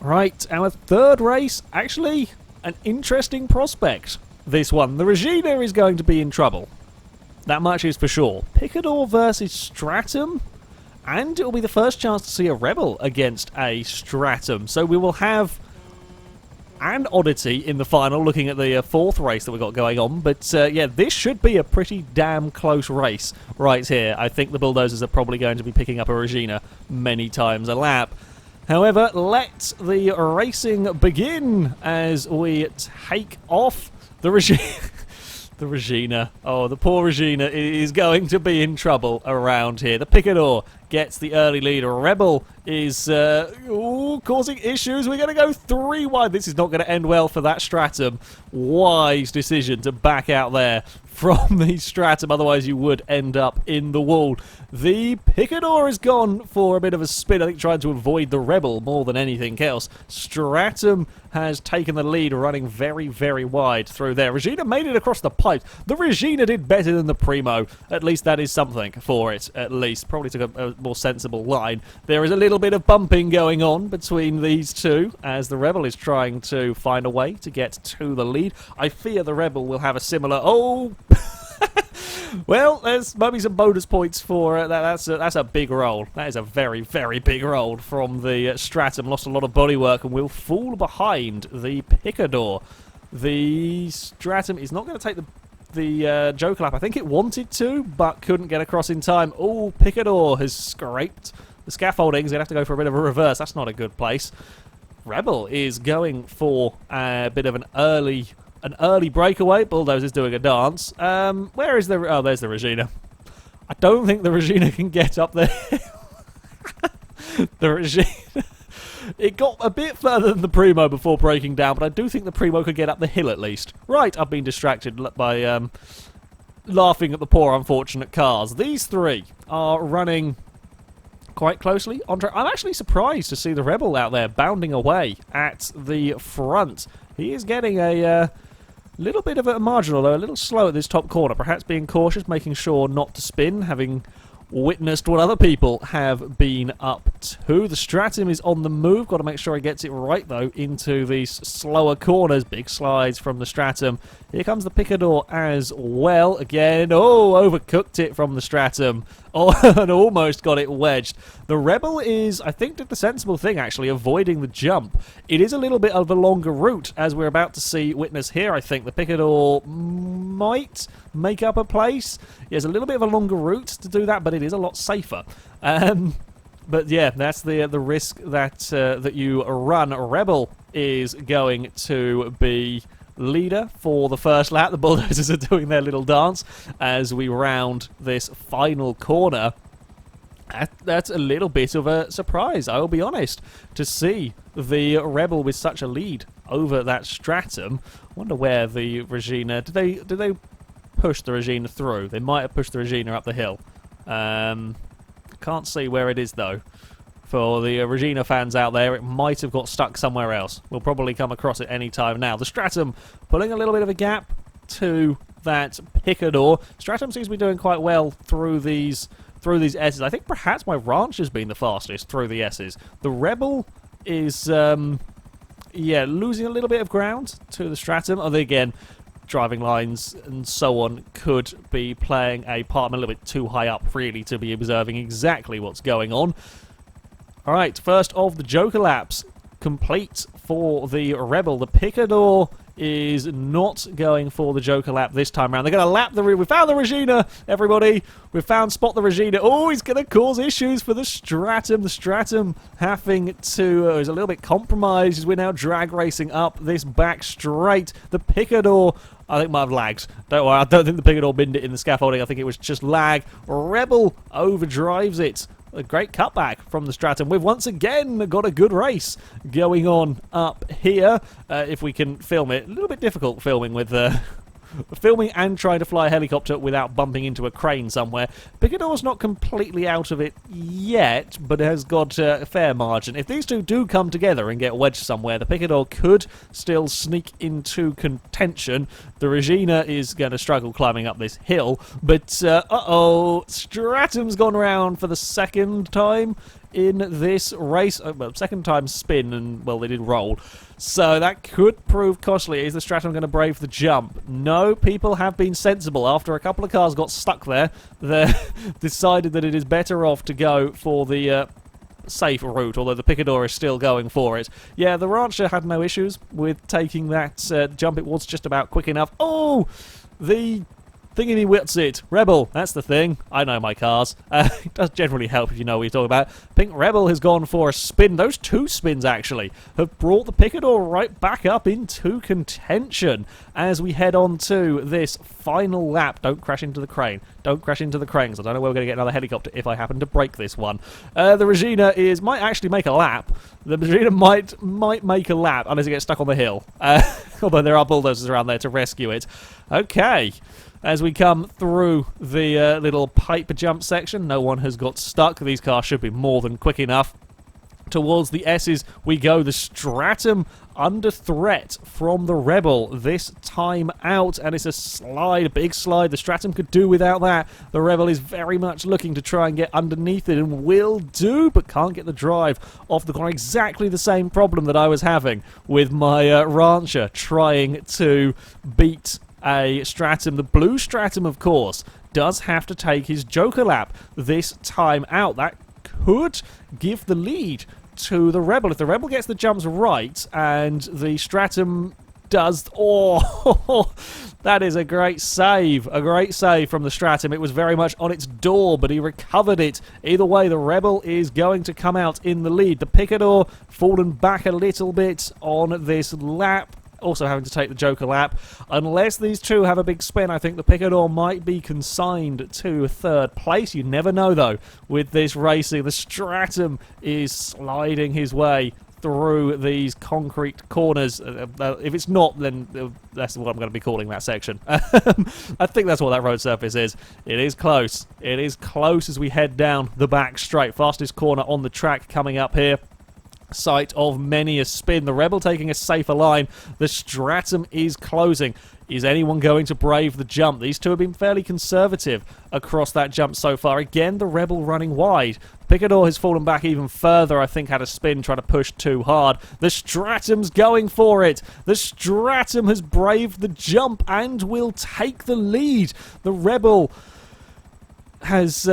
Right, our third race, actually an interesting prospect. This one, the Regina is going to be in trouble. That much is for sure. Picador versus Stratum, and it will be the first chance to see a Rebel against a Stratum. So we will have an oddity in the final, looking at the fourth race that we've got going on. But yeah, this should be a pretty damn close race right here. I think the Bulldozers are probably going to be picking up a Regina many times a lap. However, let the racing begin as we take off the Regina. The Regina. Oh, the poor Regina is going to be in trouble around here. The Picador gets the early lead. Rebel is causing issues. We're going to go 3 wide. This is not going to end well for that Stratum. Wise decision to back out there from the Stratum. Otherwise, you would end up in the wall. The Picador has gone for a bit of a spin. I think trying to avoid the Rebel more than anything else. Stratum has taken the lead, running very, very wide through there. Regina made it across the pipe. The Regina did better than the Primo. At least that is something for it, at least. Probably took a more sensible line. There is a little bit of bumping going on between these two as the Rebel is trying to find a way to get to the lead. I fear the Rebel will have a similar... Oh! Well, there's maybe some bonus points for that. That's a big roll. That is a very, very big roll from the Stratum. Lost a lot of bodywork and will fall behind the Picador. The Stratum is not going to take the Joker lap. I think it wanted to, but couldn't get across in time. Oh, Picador has scraped the scaffolding. He's going to have to go for a bit of a reverse. That's not a good place. Rebel is going for a bit of an early breakaway. Bulldozer's doing a dance. Where is the... Oh, there's the Regina. I don't think the Regina can get up there. The Regina... It got a bit further than the Primo before breaking down, but I do think the Primo could get up the hill at least. Right, I've been distracted by laughing at the poor unfortunate cars. These three are running quite closely on track. I'm actually surprised to see the Rebel out there bounding away at the front. He is getting a little bit of a marginal, though, a little slow at this top corner. Perhaps being cautious, making sure not to spin, having witnessed what other people have been up to. The Stratum is on the move. Got to make sure he gets it right, though, into these slower corners. Big slides from the Stratum. Here comes the Picador as well. Again, oh, overcooked it from the Stratum. Oh, and almost got it wedged. The Rebel is, I think, did the sensible thing, actually, avoiding the jump. It is a little bit of a longer route, as we're about to witness here, I think. The Picador might make up a place. He has a little bit of a longer route to do that, but it is a lot safer. But yeah, that's the risk that you run. Rebel is going to be leader for the first lap. The Bulldozers are doing their little dance as we round this final corner. That's a little bit of a surprise, I will be honest, to see the Rebel with such a lead over that Stratum. Wonder where the Regina... Did they push the Regina through? They might have pushed the Regina up the hill. Can't see where it is, though. For the Regina fans out there, it might have got stuck somewhere else. We'll probably come across it any time now. The Stratum pulling a little bit of a gap to that Picador. Stratum seems to be doing quite well through these S's. I think perhaps my Ranch has been the fastest through the S's. The Rebel is, yeah, losing a little bit of ground to the Stratum. Although, again, driving lines and so on could be playing a part. I'm a little bit too high up, really, to be observing exactly what's going on. Alright, first of the Joker laps complete for the Rebel. The Picador is not going for the Joker lap this time around. They're going to lap we found the Regina, everybody. We've found Spot the Regina. Oh, he's going to cause issues for the Stratum. The Stratum having to... is a little bit compromised as we're now drag racing up this back straight. The Picador, I think, might have lagged. Don't worry, I don't think the Picador binned it in the scaffolding. I think it was just lag. Rebel overdrives it. A great cutback from the Stratum. We've once again got a good race going on up here. If we can film it. A little bit difficult filming with... filming and trying to fly a helicopter without bumping into a crane somewhere. Picador's not completely out of it yet, but has got a fair margin. If these two do come together and get wedged somewhere, the Picador could still sneak into contention. The Regina is going to struggle climbing up this hill, but uh-oh, Stratum's gone around for the second time in this race. Well, second time spin, and, well, they did roll. So that could prove costly. Is the Stratum going to brave the jump? No, people have been sensible. After a couple of cars got stuck there, they decided that it is better off to go for the safe route, although the Picador is still going for it. Yeah, the Rancher had no issues with taking that jump. It was just about quick enough. Oh! The thingy wits it. Rebel, that's the thing. I know my cars. It does generally help if you know what you're talking about. Pink Rebel has gone for a spin. Those two spins, actually, have brought the Picador right back up into contention as we head on to this final lap. Don't crash into the crane. Don't crash into the crane, because I don't know where we're going to get another helicopter if I happen to break this one. The Regina might actually make a lap. The Regina might make a lap, unless it gets stuck on the hill. Although there are bulldozers around there to rescue it. Okay. As we come through the little pipe jump section, no one has got stuck. These cars should be more than quick enough. Towards the S's we go. The Stratum under threat from the Rebel this time out, and it's a slide, a big slide. The Stratum could do without that. The Rebel is very much looking to try and get underneath it, and will do, but can't get the drive off the corner. Exactly the same problem that I was having with my Rancher trying to beat a Stratum. The blue Stratum, of course, does have to take his Joker lap this time out. That could give the lead to the Rebel. If the Rebel gets the jumps right and the Stratum does... Oh, that is a great save. A great save from the Stratum. It was very much on its door, but he recovered it. Either way, the Rebel is going to come out in the lead. The Picador fallen back a little bit on this lap, also having to take the Joker lap. Unless these two have a big spin, I think the Picador might be consigned to third place. You never know, though, with this racing. The Stratum is sliding his way through these concrete corners. If it's not, then that's what I'm going to be calling that section. I think that's what that road surface is. It is close. It is close as we head down the back straight. Fastest corner on the track coming up here. Site of many a spin. The Rebel taking a safer line. The Stratum is closing. Is anyone going to brave the jump? These two have been fairly conservative across that jump so far. Again, the Rebel running wide. Picador has fallen back even further. I think had a spin, trying to push too hard. The Stratum's going for it. The Stratum has braved the jump and will take the lead. The Rebel has...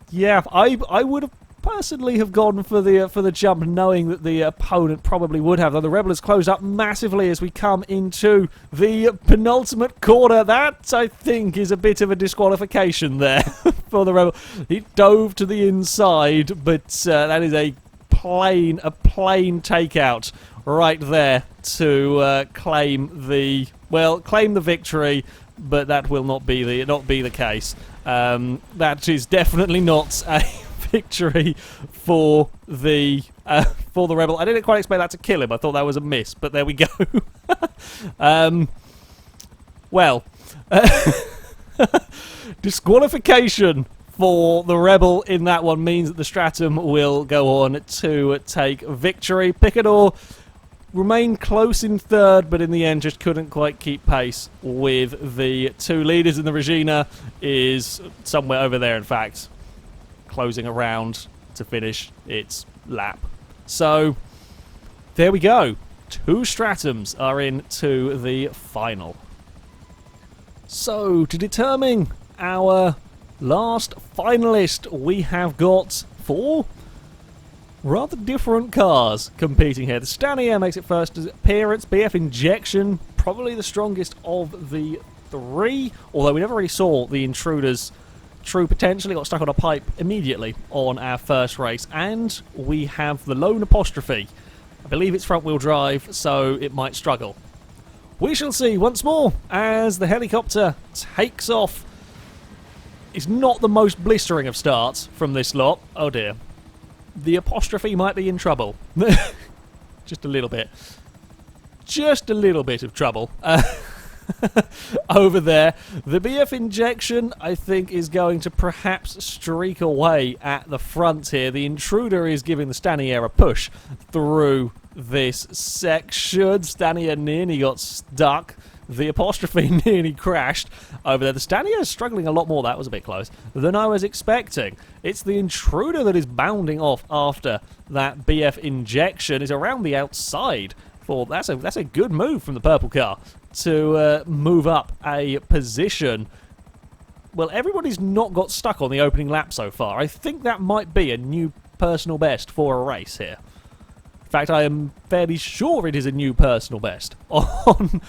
yeah, I would have personally have gone for the jump, knowing that the opponent probably would have. Though the Rebel has closed up massively as we come into the penultimate corner. That, I think, is a bit of a disqualification there for the Rebel. He dove to the inside, but that is a plain takeout right there to claim the victory. But that will not be the case. That is definitely not a victory for the Rebel. I didn't quite expect that to kill him. I thought that was a miss, but there we go. Well, disqualification for the Rebel in that one means that the Stratum will go on to take victory. Picador remained close in third, but in the end just couldn't quite keep pace with the two leaders, and the Regina is somewhere over there, in fact, closing around to finish its lap. So there we go. Two Stratums are into the final. So to determine our last finalist, we have got four rather different cars competing here. The Stanier makes its first appearance. BF Injection, probably the strongest of the three, although we never really saw the Intruder's true potential. It got stuck on a pipe immediately on our first race. And we have the Lone Apostrophe. I believe it's front-wheel drive, so it might struggle. We shall see once more as the helicopter takes off. It's not the most blistering of starts from this lot. Oh dear. The Apostrophe might be in trouble. Just a little bit. Just a little bit of trouble. Over there. The BF Injection, I think, is going to perhaps streak away at the front here. The Intruder is giving the Stanier a push through this section. Stanier nearly got stuck The apostrophe nearly crashed over there. The Stania is struggling a lot more, that was a bit close, than I was expecting. It's the Intruder that is bounding off after that BF injection. Is around the outside. That's a good move from the purple car to move up a position. Well, everybody's not got stuck on the opening lap so far. I think that might be a new personal best for a race here. In fact, I am fairly sure it is a new personal best on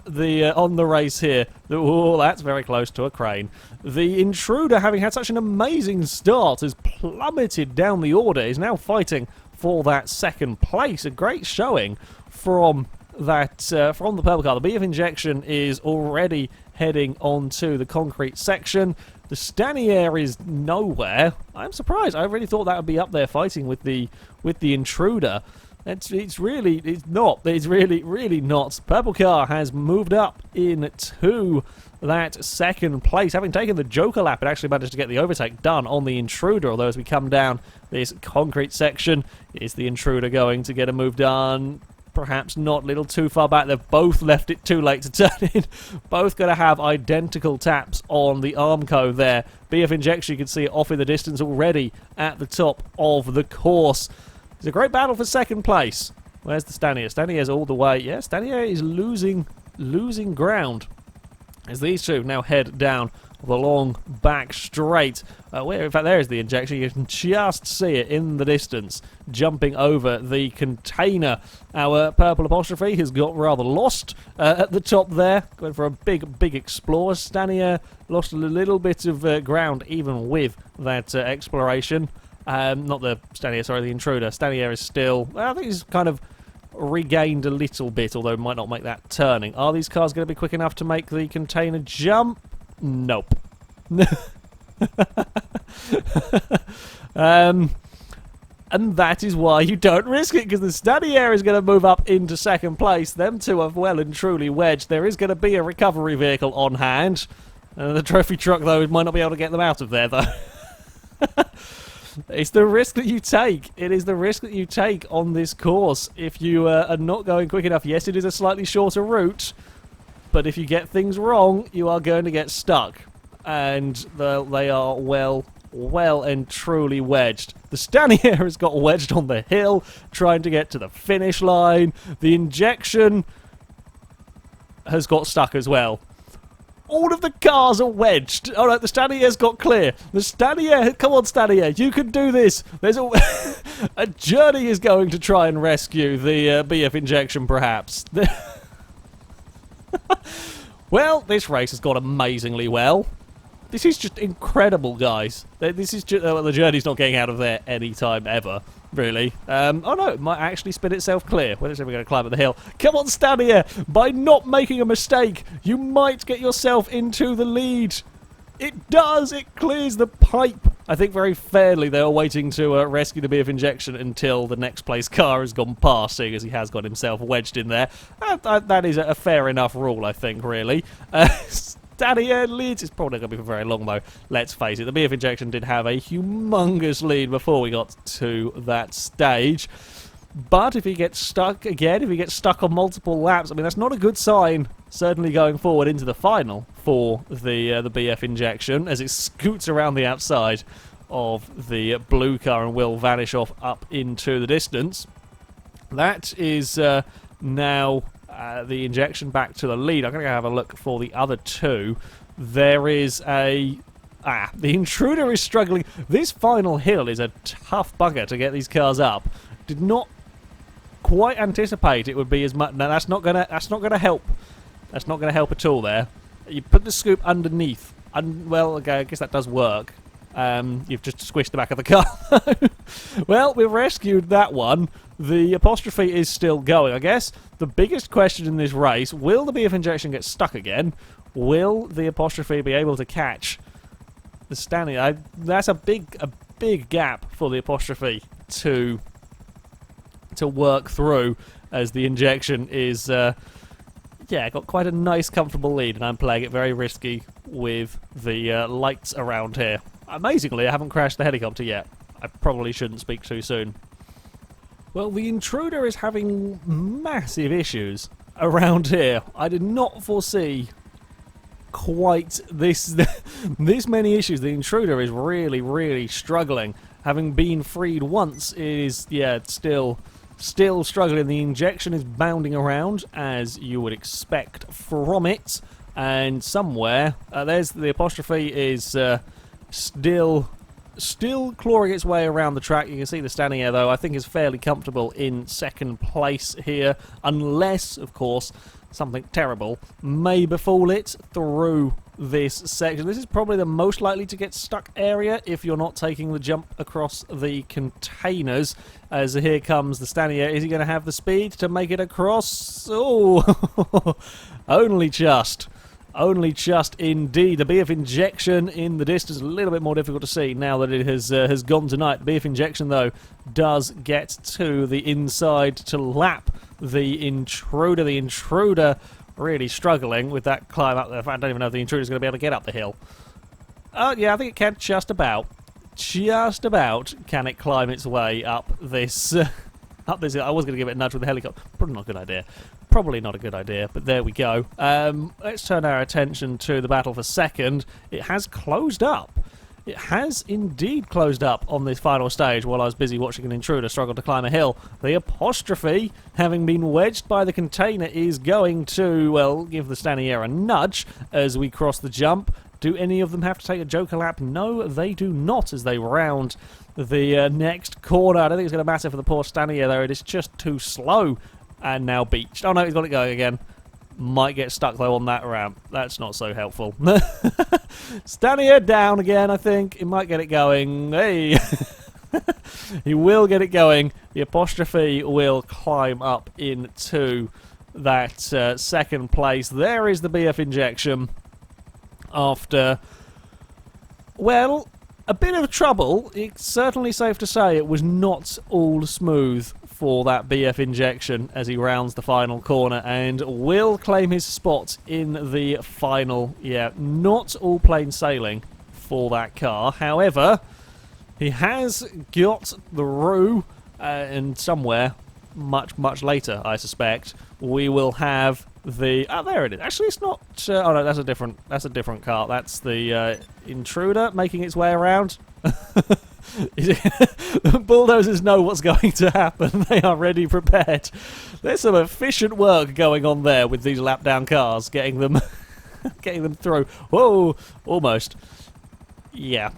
the race here. Oh, that's very close to a crane. The Intruder, having had such an amazing start, has plummeted down the order. Is now fighting for that second place. A great showing from that from the purple car. The BF injection is already heading onto the concrete section. The Stanier is nowhere. I'm surprised. I really thought that would be up there fighting with the Intruder. It's really not. It's really not. Purple car has moved up into that second place, having taken the Joker lap. It actually managed to get the overtake done on the Intruder. Although as we come down this concrete section, is the Intruder going to get a move done? Perhaps not. A little too far back. They've both left it too late to turn in. Both going to have identical taps on the Armco there. BF injection, you can see it off in the distance already at the top of the course. It's a great battle for second place. Where's the Stanier? Stanier's all the way. Yeah, Stanier is losing ground as these two now head down the long back straight. In fact, there's the injection. You can just see it in the distance, jumping over the container. Our purple apostrophe has got rather lost at the top there, going for a big explore. Stanier lost a little bit of ground even with that exploration. Not the Stanier, sorry, the Intruder. Stanier is still, I think he's kind of regained a little bit, although might not make that turning. Are these cars going to be quick enough to make the container jump? Nope. And that is why you don't risk it, because the Stanier is going to move up into second place. Them two are well and truly wedged. There is going to be a recovery vehicle on hand. The trophy truck, though, might not be able to get them out of there, though. It's the risk that you take. It is the risk that you take on this course if you are not going quick enough. Yes, it is a slightly shorter route, but if you get things wrong, you are going to get stuck. And they are well and truly wedged. The Stanier has got wedged on the hill, trying to get to the finish line. The injection has got stuck as well. All of the cars are wedged. All right, the Stanier's got clear. The Stanier, come on, Stanier, you can do this. There's a journey is going to try and rescue the BF injection, perhaps. Well, this race has gone amazingly well. This is just incredible, guys. This is just, the journey's not getting out of there any time ever, really. Oh no, it might actually spin itself clear. When is it we're going to climb up the hill? Come on, Stanier! By not making a mistake, you might get yourself into the lead. It does! It clears the pipe. I think very fairly they are waiting to rescue the BF injection until the next place car has gone past, seeing as he has got himself wedged in there. That is a fair enough rule, I think, really. Stanier leads. It's probably not going to be for very long, though. Let's face it. The BF injection did have a humongous lead before we got to that stage. But if he gets stuck again, if he gets stuck on multiple laps, I mean, that's not a good sign, certainly going forward into the final for the BF injection, as it scoots around the outside of the blue car and will vanish off up into the distance. That is now the injection back to the lead. I'm going to have a look for the other two. There is the Intruder is struggling. This final hill is a tough bugger to get these cars up. Did not quite anticipate it would be as much. No, that's not gonna help. That's not gonna help at all. There, you put the scoop underneath. Well, okay, I guess that does work. You've just squished the back of the car. Well, we've rescued that one. The apostrophe is still going, I guess. The biggest question in this race, will the BF injection get stuck again? Will the apostrophe be able to catch the Stanier? That's a big gap for the apostrophe to work through, as the injection is got quite a nice comfortable lead, and I'm playing it very risky with the lights around here. Amazingly, I haven't crashed the helicopter yet. I probably shouldn't speak too soon. Well, the Intruder is having massive issues around here. I did not foresee quite this this many issues. The intruder is really struggling. Having been freed once, it is still struggling. The injection is bounding around as you would expect from it, and somewhere there's the apostrophe is still clawing its way around the track. You can see the standing here, though, I think is fairly comfortable in second place here, unless, of course, something terrible may befall it through this section. This is probably the most likely to get stuck area if you're not taking the jump across the containers. As here comes the standing here. Is he going to have the speed to make it across? Oh, only just. Only just indeed. The BF injection in the distance, a little bit more difficult to see now that it has gone tonight. The BF injection, though, does get to the inside to lap the intruder. The intruder really struggling with that climb up there. I don't even know if the intruder is going to be able to get up the hill. Yeah, I think it can just about can it climb its way up this up this hill. I was going to give it a nudge with the helicopter. Probably not a good idea. Probably not a good idea, but there we go. Let's turn our attention to the battle for second. It has closed up. It has indeed closed up on this final stage while I was busy watching an intruder struggle to climb a hill. The apostrophe, having been wedged by the container, is going to, well, give the standing air a nudge as we cross the jump. Do any of them have to take a joker lap? No, they do not as they round the next corner. I don't think it's going to matter for the poor standing air there. It is just too slow. And now beached. Oh no, he's got it going again. Might get stuck though on that ramp. That's not so helpful. Standing here down again, I think. He might get it going. Hey! He will get it going. The apostrophe will climb up into that second place. There is the BF injection. After, well, a bit of trouble. It's certainly safe to say it was not all smooth for that BF injection as he rounds the final corner and will claim his spot in the final. Yeah, not all plain sailing for that car. However, he has got the Roo, and somewhere much later, I suspect, we will have the... Oh, there it is. Actually, it's not... oh, no, that's a different car. That's the intruder making its way around. The bulldozers know what's going to happen. They are ready, prepared. There's some efficient work going on there with these lap down cars, getting them through. Whoa, almost. Yeah,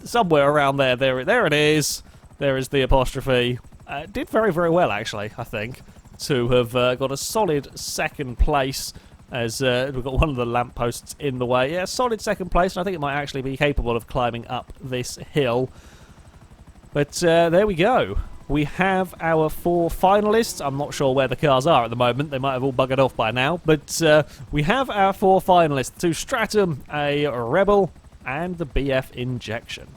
somewhere around there. There it is. There is the apostrophe. Did very well, actually, I think, to have got a solid second place. As we've got one of the lampposts in the way. Yeah, solid second place, and I think it might actually be capable of climbing up this hill. But there we go. We have our 4 finalists. I'm not sure where the cars are at the moment. They might have all buggered off by now. But we have our 4 finalists. 2 Stratum, a Rebel, and the BF Injection.